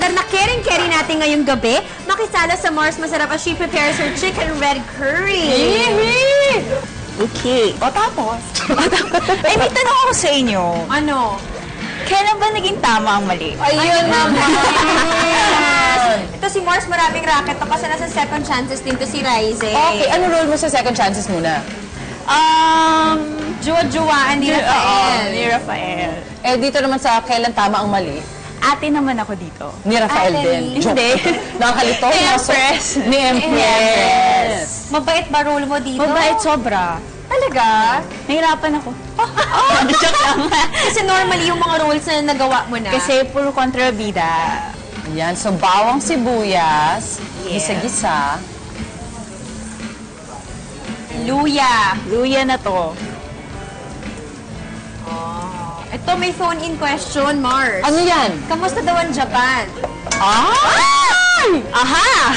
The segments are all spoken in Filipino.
partner na caring-caring natin ngayong gabi. Makisala sa Mars Masarap as she prepares her chicken red curry. Yee! Okay. O tapos? Ay, may tanong ako sa inyo. Ano? Kailan ba naging tama ang mali? Ayun naman! Ito si Mars, maraming racket to kasi nasa second chances din to si Raize. Okay, ano role mo sa second chances muna? Juwa-juwaan ni Rafael. Ni Rafael. Eh, dito naman sa kailan tama ang mali, Ate naman ako dito. ni Rafael Ate din. ni- Joke. Hindi. Nakakalito. Ni Empress. Ni Empress. Mabait ba role mo dito? Mabait sobra. Talaga? Nahirapan ako. Joke lang. Kasi normally yung mga roles na nagawa mo na. Kasi puro kontrabida. Yan, so bawang sibuyas, Yeah. gisa-gisa. luya. Luya na to. Ito may phone-in question, Mars. Ano yan? Kamusta daw ang Japan? Ay! Aha!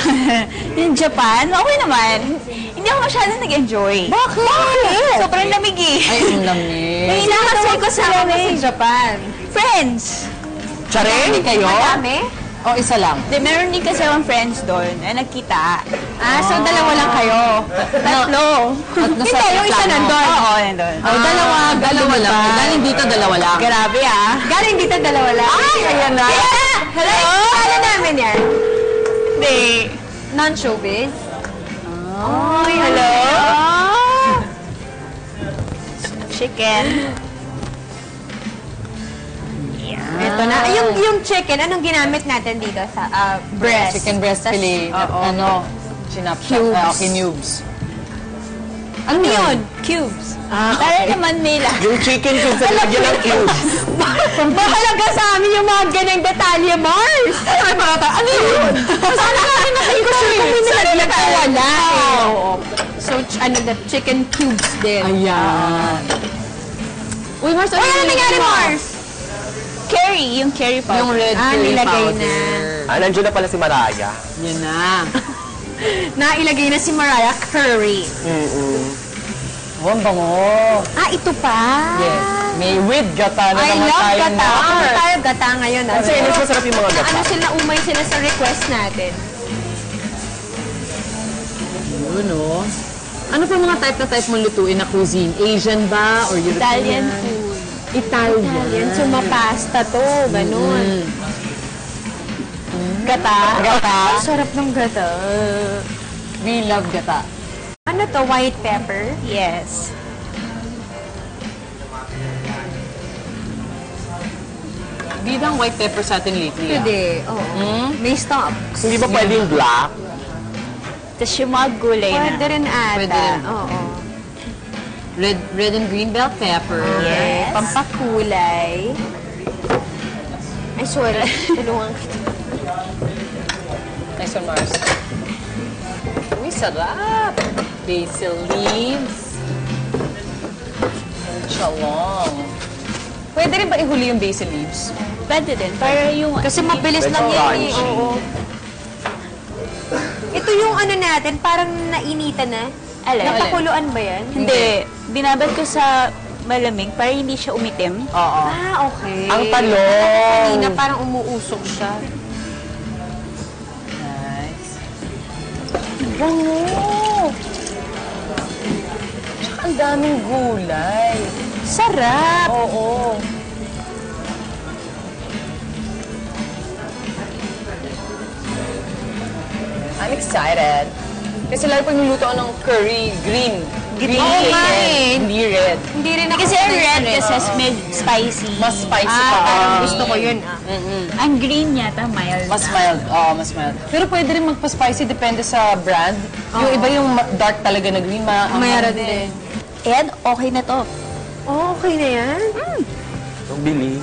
Yung Japan, okay naman. Hindi ako masyadong nag-enjoy. Bakit? Sobrang lamig eh. Ay, ang lamig. May nakasay ko sa lamig. Japan. Friends. Charing kayo? Madami? O isa lang? Di, meron din kasi akong friends doon na nagkita. So dalawa lang kayo? Tatlo. At Hindi, yung isa nandun. Oo, nandun. O, dalawa lang. Galing dito, dalawa lang. Grabe ah. Galing dito dalawa lang. Ay, ayan na. Hello? Kala namin yan. Hindi. Non-showbiz? Ay, hello? Chicken. Ito na. Yung chicken, anong ginamit natin dito sa breast? Chicken breast fillet. Ano? Cubes. Cubes. Ano yun? Cubes. Para naman may lahat. Yung chicken cubes sa lagyan ng cubes. Mahalaga sa amin yung mga ganyang detalye, Mars! Ay, mga ano yun? Sana namin nakita kung nilagyan ko wala. So, the chicken cubes din. Ayan. Uy, Mars, ano Ano nangyari, Mars? Curry, yung curry powder. Yung red curry nilagay powder. Nandiyan na pala si Maraya. Yan na. Nailagay na si Mariah Curry. Oh, ang bango. Ito pa. Yes. May with gata na I naman love tayo gata. Ako tayo gata ngayon. Kasi mas masarap yung mga gata. Ano sila, umay sila sa request natin. Yun, no? Ano pa mga type na type mong lutuin na cuisine? Asian ba? Or European? Italian food. Italian. So, mapasta to. Ganun. Gata. Gata. Ang sarap ng gata. We love gata. Ano to? White pepper? Yes. Bidang white pepper sa atin lately. Pwede. Oo. May stops. Hindi ba pwede yung black? Tapos yung mga gulay Pwede na. rin ata. Pwede rin. Oo. Red and green bell pepper. Yes. Pampakulay. Ay, sorry. Tulungan kita. Nice one, Mars. Uy, sarap. Basil leaves. Chalong. Pwede rin ba ihuli yung basil leaves? Pwede din. Para yung... Kasi mabilis Medyo lang yan eh. crunchy. Oo. Ito yung ano natin, parang nainitan na. Alin? Napakuluan ba yan? Hindi. Binabad ko sa malamig para hindi siya umitim. Oo. Okay. Ang talong! Kanina parang umuusok siya. Nice. Bango! Tsaka ang daming gulay. Sarap! Oo. I'm excited. Kasi lalo pag niluto ako ng curry, green. Green Oo nga chicken, eh. hindi red. Hindi rin ako Kasi ang red kasi spicy. Mas spicy pa. parang gusto ko yun Ang green yata mild. Mas mild. Oo, mas mild. Pero pwede rin magpa-spicy depende sa brand. Yung iba yung dark talaga na green, Mayroon din. And okay na to. Oh, okay na yan? Ang bilis.